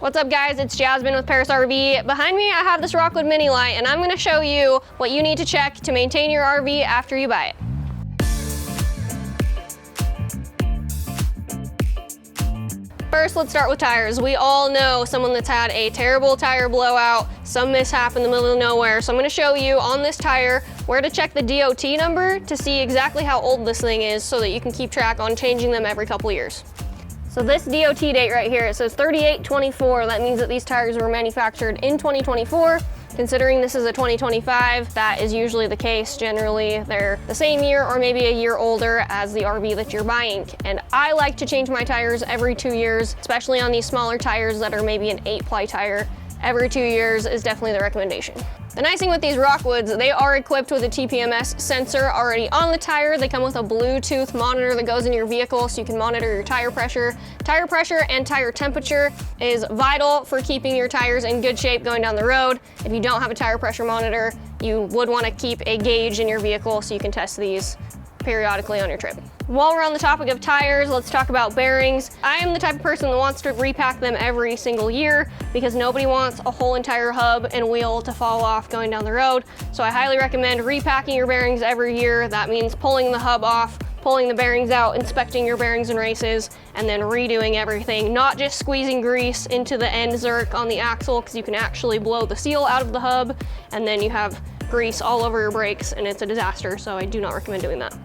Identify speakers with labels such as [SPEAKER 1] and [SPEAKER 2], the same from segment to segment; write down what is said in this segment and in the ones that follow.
[SPEAKER 1] What's up guys, it's Jasmine with Parris RV. Behind me I have this Rockwood mini light and I'm going to show you what you need to check to maintain your RV after you buy it. First, let's start with tires. We all know someone that's had a terrible tire blowout, some mishap in the middle of nowhere. So I'm going to show you on this tire where to check the DOT number to see exactly how old this thing is so that you can keep track on changing them every couple years. So this DOT date right here, it says 3824. That means that these tires were manufactured in 2024. Considering this is a 2025, that is usually the case. Generally, they're the same year or maybe a year older as the RV that you're buying. And I like to change my tires every 2 years, especially on these smaller tires that are maybe an 8-ply tire. Every 2 years is definitely the recommendation. The nice thing with these Rockwoods, they are equipped with a TPMS sensor already on the tire. They come with a Bluetooth monitor that goes in your vehicle so you can monitor your tire pressure. Tire pressure and tire temperature is vital for keeping your tires in good shape going down the road. If you don't have a tire pressure monitor, you would want to keep a gauge in your vehicle so you can test these periodically on your trip. While we're on the topic of tires, let's talk about bearings. I am the type of person that wants to repack them every single year because nobody wants a whole entire hub and wheel to fall off going down the road. So I highly recommend repacking your bearings every year. That means pulling the hub off, pulling the bearings out, inspecting your bearings and races, and then redoing everything. Not just squeezing grease into the end zerk on the axle, because you can actually blow the seal out of the hub and then you have grease all over your brakes and it's a disaster. So I do not recommend doing that.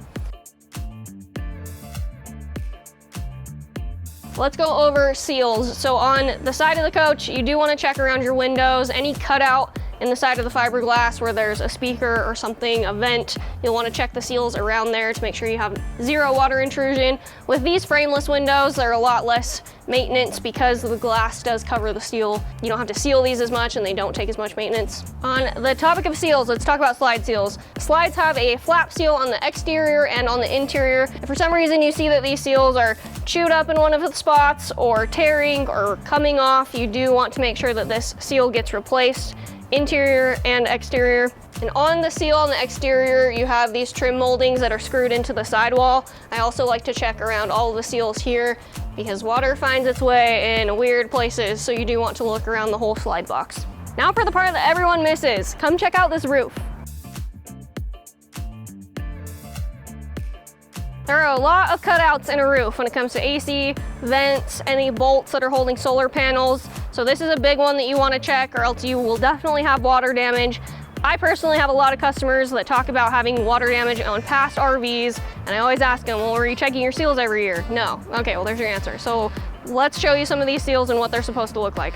[SPEAKER 1] Let's go over seals. So on the side of the coach, you do want to check around your windows. Any cutout in the side of the fiberglass where there's a speaker or something, a vent, you'll want to check the seals around there to make sure you have zero water intrusion. With these frameless windows, they're a lot less maintenance because the glass does cover the seal. You don't have to seal these as much and they don't take as much maintenance. On the topic of seals, let's talk about slide seals. Slides have a flap seal on the exterior and on the interior. If for some reason you see that these seals are chewed up in one of the spots or tearing or coming off, you do want to make sure that this seal gets replaced, interior and exterior. And on the seal on the exterior, you have these trim moldings that are screwed into the sidewall. I also like to check around all of the seals here because water finds its way in weird places, so you do want to look around the whole slide box. Now for the part that everyone misses, come check out this roof. There are a lot of cutouts in a roof when it comes to AC, vents, any bolts that are holding solar panels. So this is a big one that you want to check or else you will definitely have water damage. I personally have a lot of customers that talk about having water damage on past RVs, and I always ask them, well, are you checking your seals every year? No. Okay, well, there's your answer. So let's show you some of these seals and what they're supposed to look like.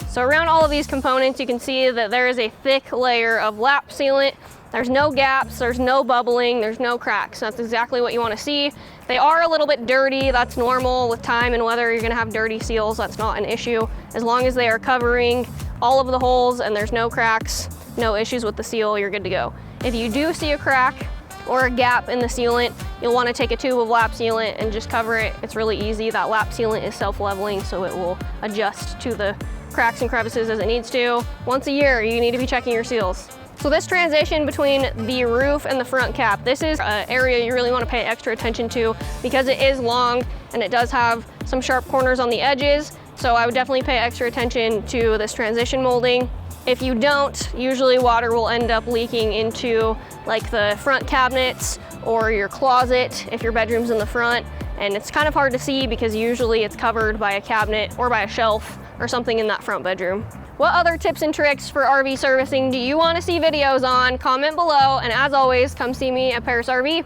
[SPEAKER 1] So around all of these components, you can see that there is a thick layer of lap sealant. There's no gaps, there's no bubbling, there's no cracks. That's exactly what you want to see. They are a little bit dirty. That's normal with time and weather. You're going to have dirty seals. That's not an issue. As long as they are covering all of the holes and there's no cracks, no issues with the seal, you're good to go. If you do see a crack or a gap in the sealant, you'll want to take a tube of lap sealant and just cover it. It's really easy. That lap sealant is self-leveling, so it will adjust to the cracks and crevices as it needs to. Once a year, you need to be checking your seals. So this transition between the roof and the front cap, this is an area you really want to pay extra attention to because it is long and it does have some sharp corners on the edges. So I would definitely pay extra attention to this transition molding. If you don't, usually water will end up leaking into like the front cabinets or your closet if your bedroom's in the front. And it's kind of hard to see because usually it's covered by a cabinet or by a shelf or something in that front bedroom. What other tips and tricks for RV servicing do you want to see videos on? Comment below, and as always, come see me at Parris RV.